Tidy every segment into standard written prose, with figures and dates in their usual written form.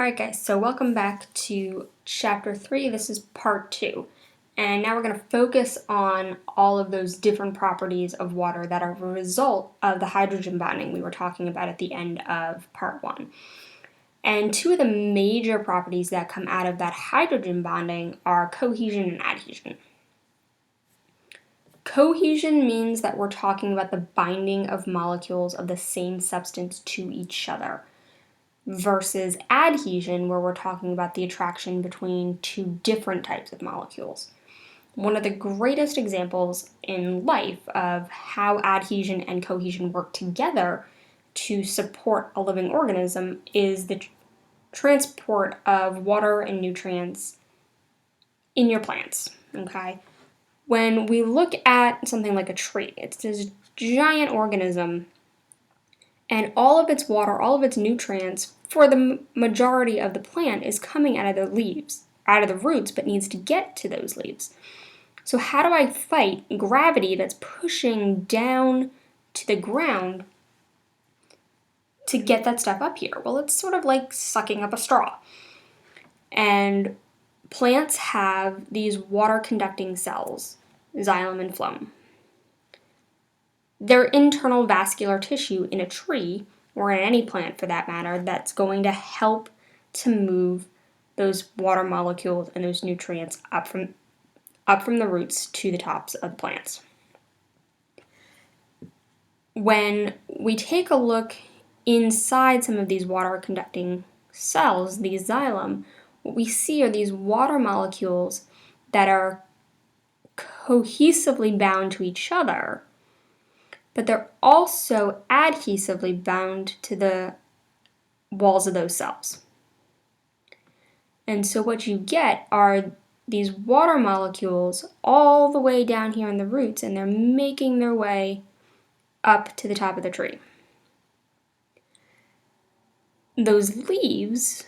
Alright guys, so welcome back to chapter 3. This is part 2. And now we're going to focus on all of those different properties of water that are a result of the hydrogen bonding we were talking about at the end of part 1. And two of the major properties that come out of that hydrogen bonding are cohesion and adhesion. Cohesion means that we're talking about the binding of molecules of the same substance to each other, versus adhesion, where we're talking about the attraction between two different types of molecules. One of the greatest examples in life of how adhesion and cohesion work together to support a living organism is the transport of water and nutrients in your plants. Okay? When we look at something like a tree, it's this giant organism, and all of its water, all of its nutrients, for the majority of the plant is coming out of the leaves, out of the roots, but needs to get to those leaves. So how do I fight gravity that's pushing down to the ground to get that stuff up here? Well, it's sort of like sucking up a straw. And plants have these water-conducting cells, xylem and phloem. They're internal vascular tissue in a tree, or in any plant for that matter, that's going to help to move those water molecules and those nutrients up from the roots to the tops of the plants. When we take a look inside some of these water conducting cells, these xylem, what we see are these water molecules that are cohesively bound to each other, but they're also adhesively bound to the walls of those cells. And so what you get are these water molecules all the way down here in the roots, and they're making their way up to the top of the tree. Those leaves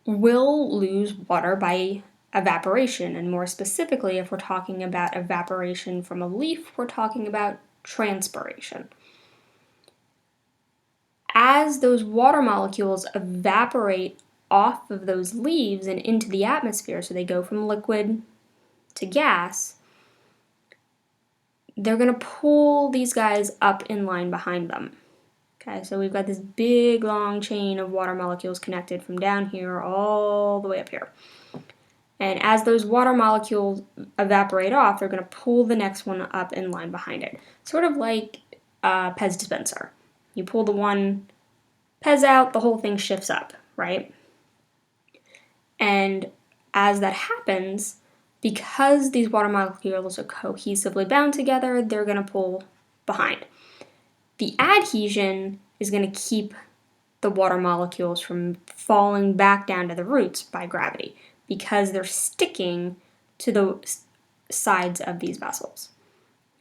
will lose water by evaporation, and more specifically, if we're talking about evaporation from a leaf, we're talking about transpiration. As those water molecules evaporate off of those leaves and into the atmosphere, so they go from liquid to gas, they're going to pull these guys up in line behind them. Okay, so we've got this big long chain of water molecules connected from down here all the way up here. And as those water molecules evaporate off, they're going to pull the next one up in line behind it. Sort of like a Pez dispenser. You pull the one Pez out, the whole thing shifts up, right? And as that happens, because these water molecules are cohesively bound together, they're going to pull behind. The adhesion is going to keep the water molecules from falling back down to the roots by gravity, because they're sticking to the sides of these vessels.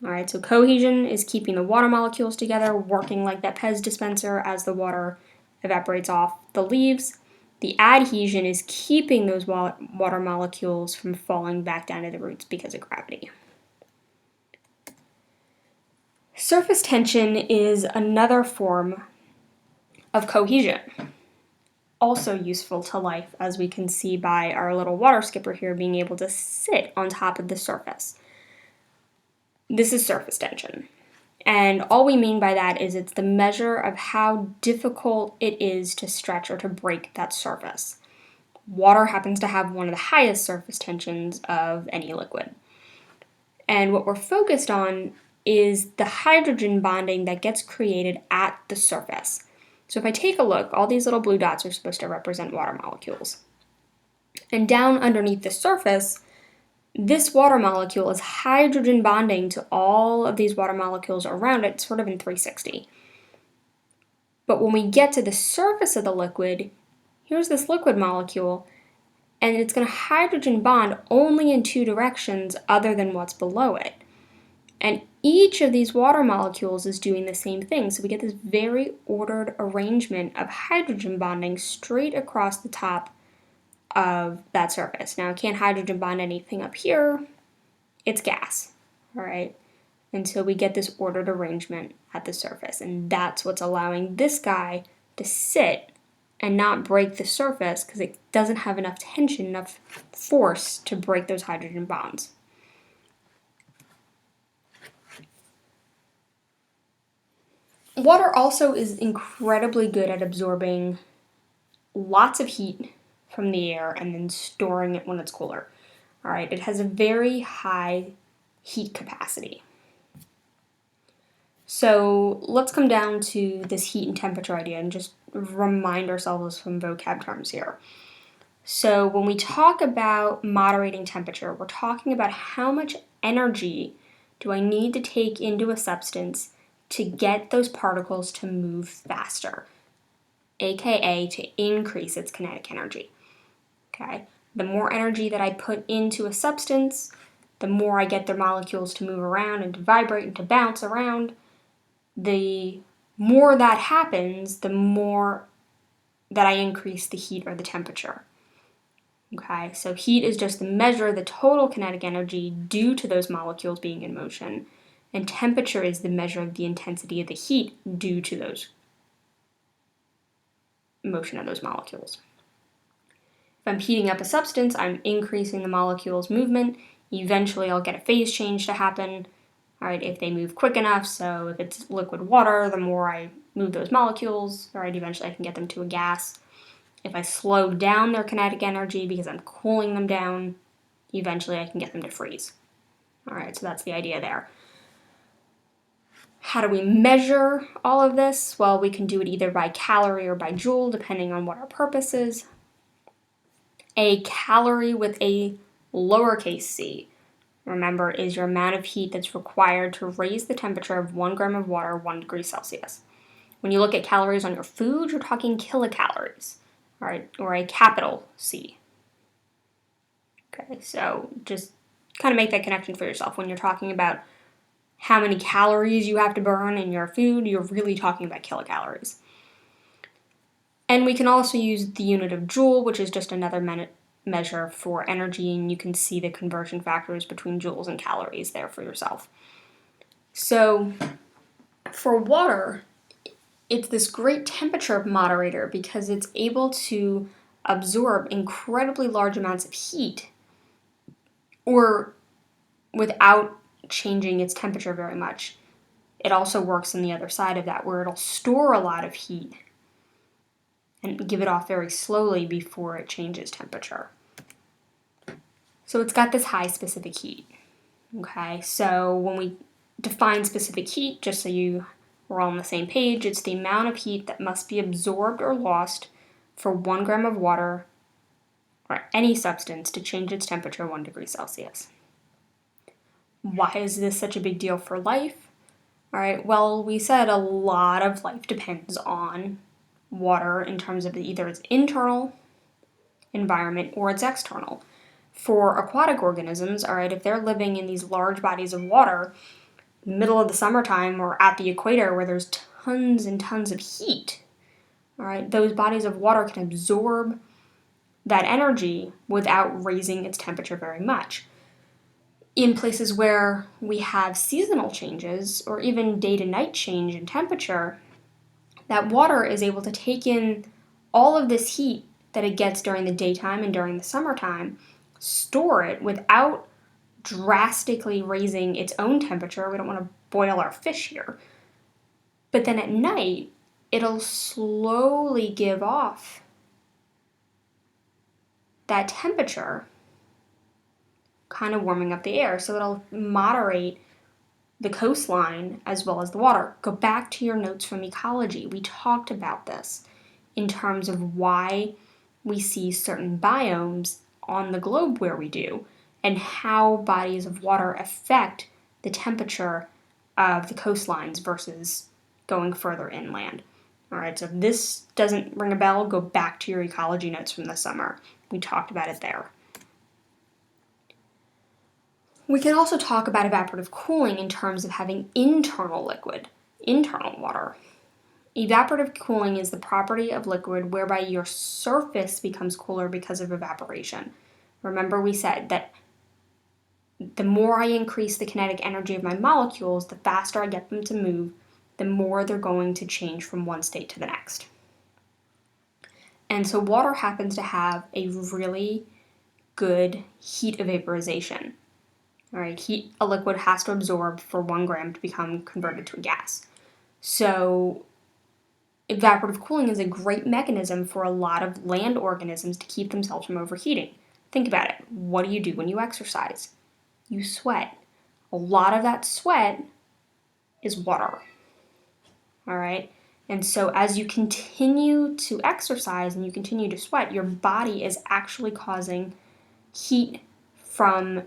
All right, so cohesion is keeping the water molecules together, working like that Pez dispenser as the water evaporates off the leaves. The adhesion is keeping those water molecules from falling back down to the roots because of gravity. Surface tension is another form of cohesion, also useful to life, as we can see by our little water skipper here being able to sit on top of the surface. This is surface tension. And all we mean by that is it's the measure of how difficult it is to stretch or to break that surface. Water happens to have one of the highest surface tensions of any liquid. And what we're focused on is the hydrogen bonding that gets created at the surface. So if I take a look, all these little blue dots are supposed to represent water molecules. And down underneath the surface, this water molecule is hydrogen bonding to all of these water molecules around it, sort of in 360. But when we get to the surface of the liquid, here's this liquid molecule, and it's going to hydrogen bond only in two directions other than what's below it. And each of these water molecules is doing the same thing, so we get this very ordered arrangement of hydrogen bonding straight across the top of that surface. Now, it can't hydrogen bond anything up here. It's gas, all right? And so we get this ordered arrangement at the surface, and that's what's allowing this guy to sit and not break the surface because it doesn't have enough tension, enough force to break those hydrogen bonds. Water also is incredibly good at absorbing lots of heat from the air and then storing it when it's cooler. All right, it has a very high heat capacity. So let's come down to this heat and temperature idea and just remind ourselves some vocab terms here. So when we talk about moderating temperature, we're talking about how much energy do I need to take into a substance to get those particles to move faster, aka to increase its kinetic energy. Okay? The more energy that I put into a substance, the more I get their molecules to move around and to vibrate and to bounce around. The more that happens, the more that I increase the heat or the temperature. Okay, so heat is just the measure of the total kinetic energy due to those molecules being in motion, and temperature is the measure of the intensity of the heat due to those motion of those molecules. If I'm heating up a substance, I'm increasing the molecule's movement. Eventually, I'll get a phase change to happen. All right, if they move quick enough, so if it's liquid water, the more I move those molecules, all right, eventually I can get them to a gas. If I slow down their kinetic energy because I'm cooling them down, eventually I can get them to freeze. All right, so that's the idea there. How do we measure all of this? Well, we can do it either by calorie or by joule, depending on what our purpose is. A calorie with a lowercase c, remember, is your amount of heat that's required to raise the temperature of 1 gram of water 1 degree Celsius. When you look at calories on your food, you're talking kilocalories, all right, or a capital C. Okay, so just kind of make that connection for yourself. When you're talking about how many calories you have to burn in your food, you're really talking about kilocalories. And we can also use the unit of joule, which is just another measure for energy, and you can see the conversion factors between joules and calories there for yourself. So for water, it's this great temperature moderator because it's able to absorb incredibly large amounts of heat or without changing its temperature very much. It also works on the other side of that where it'll store a lot of heat and give it off very slowly before it changes temperature. So it's got this high specific heat. Okay, so when we define specific heat, just so we're all on the same page, it's the amount of heat that must be absorbed or lost for 1 gram of water or any substance to change its temperature 1 degree Celsius. Why is this such a big deal for life? All right, well, we said a lot of life depends on water in terms of either its internal environment or its external. For aquatic organisms, all right, if they're living in these large bodies of water, middle of the summertime or at the equator where there's tons and tons of heat, all right, those bodies of water can absorb that energy without raising its temperature very much. In places where we have seasonal changes or even day to night change in temperature, that water is able to take in all of this heat that it gets during the daytime and during the summertime, store it without drastically raising its own temperature. We don't want to boil our fish here. But then at night, it'll slowly give off that temperature, kind of warming up the air. So it'll moderate the coastline as well as the water. Go back to your notes from ecology. We talked about this in terms of why we see certain biomes on the globe where we do, and how bodies of water affect the temperature of the coastlines versus going further inland. All right, so if this doesn't ring a bell, go back to your ecology notes from the summer. We talked about it there. We can also talk about evaporative cooling in terms of having internal liquid, internal water. Evaporative cooling is the property of liquid whereby your surface becomes cooler because of evaporation. Remember we said that the more I increase the kinetic energy of my molecules, the faster I get them to move, the more they're going to change from one state to the next. And so water happens to have a really good heat of vaporization. All right, heat a liquid has to absorb for 1 gram to become converted to a gas. So evaporative cooling is a great mechanism for a lot of land organisms to keep themselves from overheating. Think about it. What do you do when you exercise? You sweat. A lot of that sweat is water. All right? And so as you continue to exercise and you continue to sweat, your body is actually causing heat from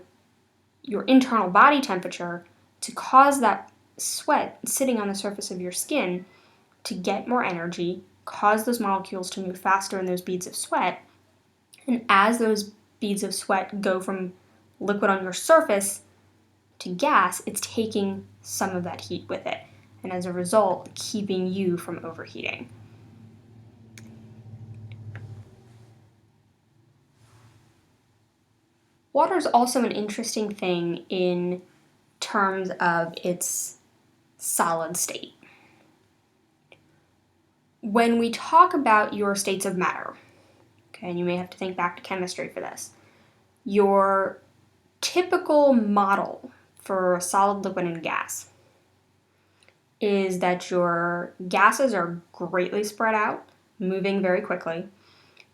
your internal body temperature to cause that sweat sitting on the surface of your skin to get more energy, cause those molecules to move faster in those beads of sweat. And as those beads of sweat go from liquid on your surface to gas, it's taking some of that heat with it. And as a result, keeping you from overheating. Water is also an interesting thing in terms of its solid state. When we talk about your states of matter, okay, and you may have to think back to chemistry for this, your typical model for a solid, liquid, and gas is that your gases are greatly spread out, moving very quickly.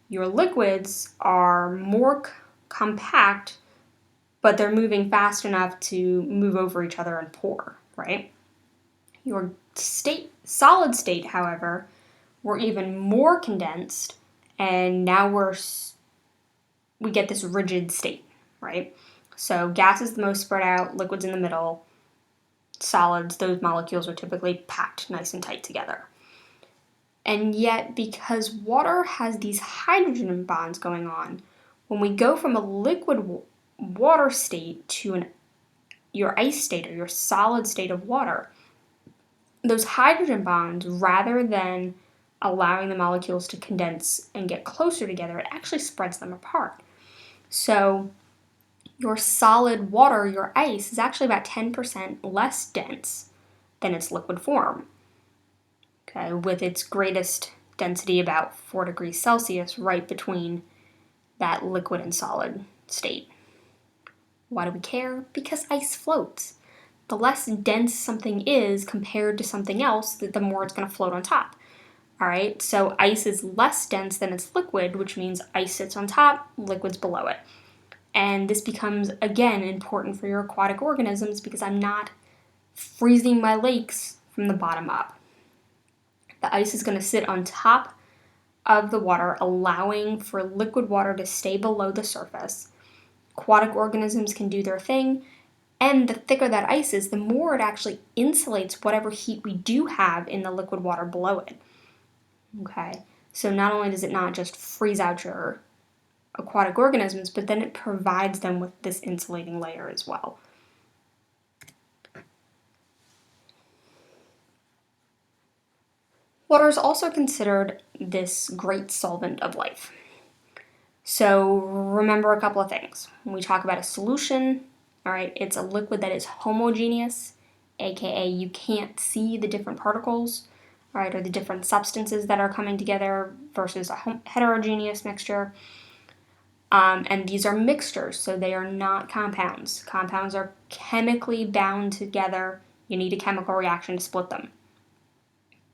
Your liquids are more compact, but they're moving fast enough to move over each other and pour, right? Your solid state, however, we're even more condensed, and now we get this rigid state, right? So gas is the most spread out, liquids in the middle, solids, those molecules are typically packed nice and tight together. And yet, because water has these hydrogen bonds going on, when we go from a liquid water state to your ice state or your solid state of water, those hydrogen bonds, rather than allowing the molecules to condense and get closer together, it actually spreads them apart. So your solid water, your ice, is actually about 10% less dense than its liquid form. Okay, with its greatest density about 4 degrees Celsius, right between that liquid and solid state. Why do we care? Because ice floats. The less dense something is compared to something else, the more it's going to float on top. All right, so ice is less dense than its liquid, which means ice sits on top, liquid's below it. And this becomes, again, important for your aquatic organisms because I'm not freezing my lakes from the bottom up. The ice is going to sit on top of the water, allowing for liquid water to stay below the surface. Aquatic organisms can do their thing, and the thicker that ice is, the more it actually insulates whatever heat we do have in the liquid water below it. Okay, so not only does it not just freeze out your aquatic organisms, but then it provides them with this insulating layer as well. Water is also considered this great solvent of life. So remember a couple of things. When we talk about a solution, all right, it's a liquid that is homogeneous, aka you can't see the different particles, all right, or the different substances that are coming together versus a heterogeneous mixture. And these are mixtures, so they are not compounds. Compounds are chemically bound together. You need a chemical reaction to split them.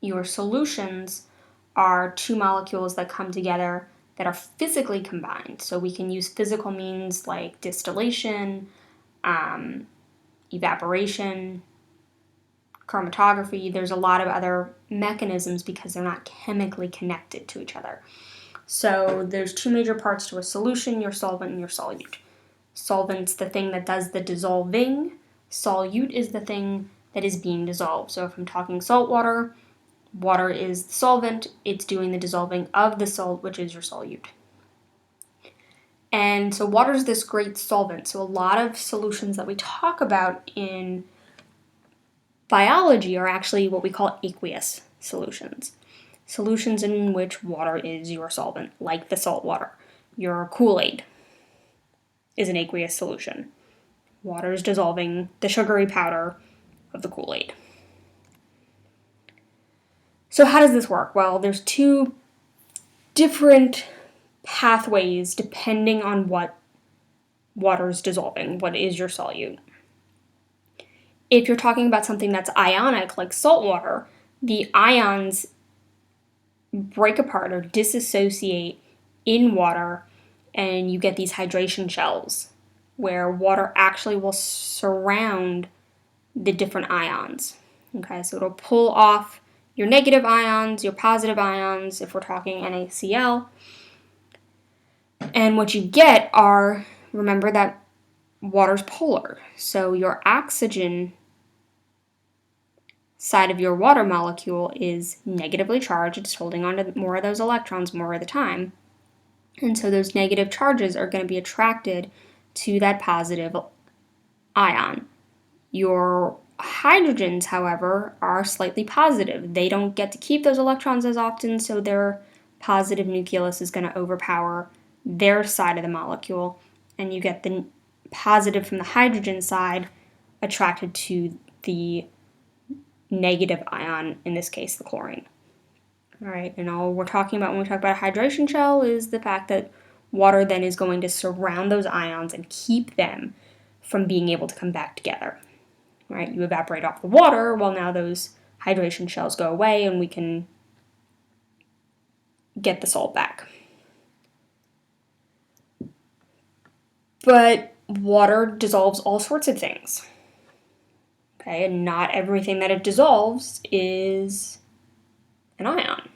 Your solutions are 2 molecules that come together that are physically combined. So we can use physical means like distillation, evaporation, chromatography. There's a lot of other mechanisms because they're not chemically connected to each other. So there's 2 major parts to a solution, your solvent and your solute. Solvent's the thing that does the dissolving. Solute is the thing that is being dissolved. So if I'm talking salt water, water is the solvent. It's doing the dissolving of the salt, which is your solute. And so water is this great solvent. So a lot of solutions that we talk about in biology are actually what we call aqueous solutions. Solutions in which water is your solvent, like the salt water. Your Kool-Aid is an aqueous solution. Water is dissolving the sugary powder of the Kool-Aid. So how does this work? Well, there's 2 different pathways depending on what water is dissolving, what is your solute. If you're talking about something that's ionic, like salt water, the ions break apart or dissociate in water, and you get these hydration shells where water actually will surround the different ions. Okay, so it'll pull off your negative ions, your positive ions, if we're talking NaCl. And what you get are, remember that water's polar. So your oxygen side of your water molecule is negatively charged. It's holding on to more of those electrons more of the time. And so those negative charges are going to be attracted to that positive ion. Your hydrogens, however, are slightly positive. They don't get to keep those electrons as often, so their positive nucleus is going to overpower their side of the molecule, and you get the positive from the hydrogen side attracted to the negative ion, in this case the chlorine. All right, and all we're talking about when we talk about a hydration shell is the fact that water then is going to surround those ions and keep them from being able to come back together. All right, you evaporate off the water, well, now those hydration shells go away and we can get the salt back. But water dissolves all sorts of things. Okay, and not everything that it dissolves is an ion.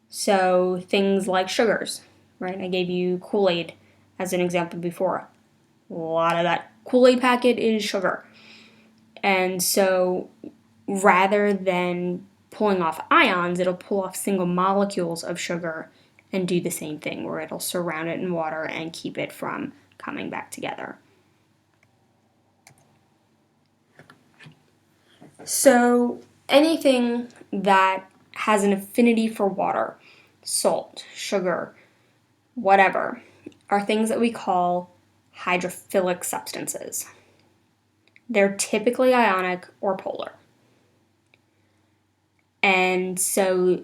So things like sugars, right? I gave you Kool-Aid as an example before. A lot of that Kool-Aid packet is sugar. And so rather than pulling off ions, it'll pull off single molecules of sugar and do the same thing, where it'll surround it in water and keep it from coming back together. So anything that has an affinity for water, salt, sugar, whatever, are things that we call hydrophilic substances. They're typically ionic or polar. And so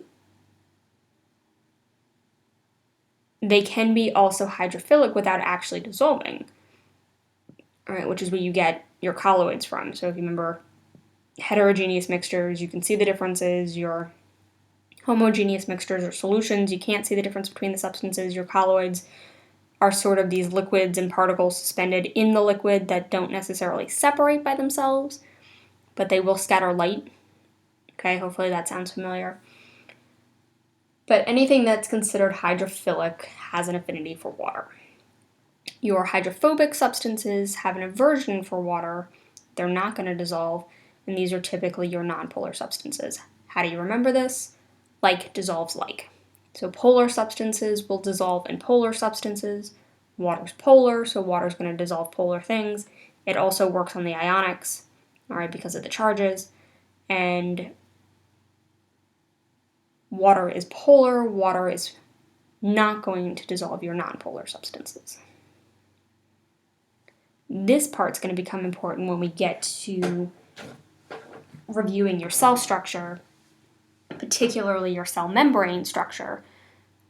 they can be also hydrophilic without actually dissolving, all right, which is where you get your colloids from. So if you remember heterogeneous mixtures, you can see the differences. Your homogeneous mixtures or solutions, you can't see the difference between the substances. Your colloids are sort of these liquids and particles suspended in the liquid that don't necessarily separate by themselves, but they will scatter light. Okay, hopefully that sounds familiar. But anything that's considered hydrophilic has an affinity for water. Your hydrophobic substances have an aversion for water. They're not going to dissolve, and these are typically your nonpolar substances. How do you remember this? Like dissolves like. So polar substances will dissolve in polar substances. Water's polar, so water's going to dissolve polar things. It also works on the ionics, all right, because of the charges. And water is polar, water is not going to dissolve your nonpolar substances. This part's going to become important when we get to reviewing your cell structure, particularly your cell membrane structure,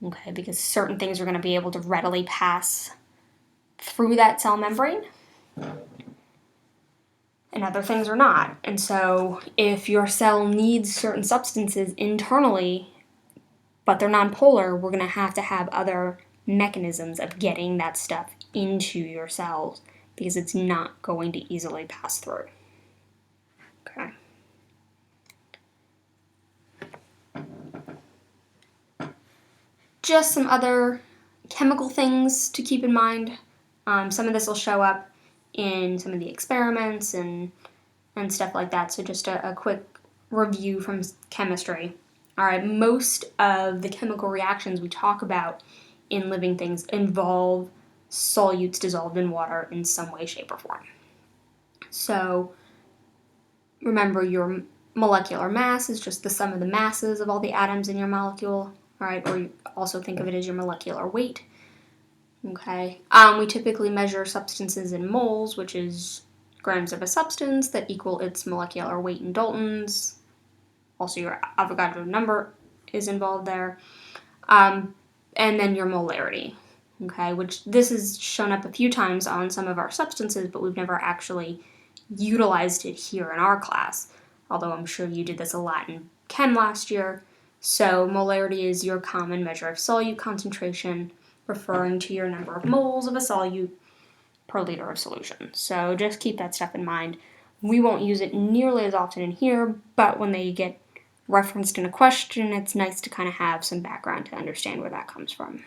okay, because certain things are going to be able to readily pass through that cell membrane, and other things are not. And so if your cell needs certain substances internally, but they're nonpolar, we're going to have other mechanisms of getting that stuff into your cells, because it's not going to easily pass through. Okay. Just some other chemical things to keep in mind. Some of this will show up in some of the experiments and stuff like that, so just a quick review from chemistry. All right, most of the chemical reactions we talk about in living things involve solutes dissolved in water in some way, shape, or form. So remember, your molecular mass is just the sum of the masses of all the atoms in your molecule, all right, or you also think of it as your molecular weight. Okay, we typically measure substances in moles, which is grams of a substance that equal its molecular weight in Daltons. Also, your Avogadro number is involved there. And then your molarity, okay, which this has shown up a few times on some of our substances, but we've never actually utilized it here in our class, although I'm sure you did this a lot in chem last year. So molarity is your common measure of solute concentration, referring to your number of moles of a solute per liter of solution. So just keep that stuff in mind. We won't use it nearly as often in here, but when they get referenced in a question, it's nice to kind of have some background to understand where that comes from.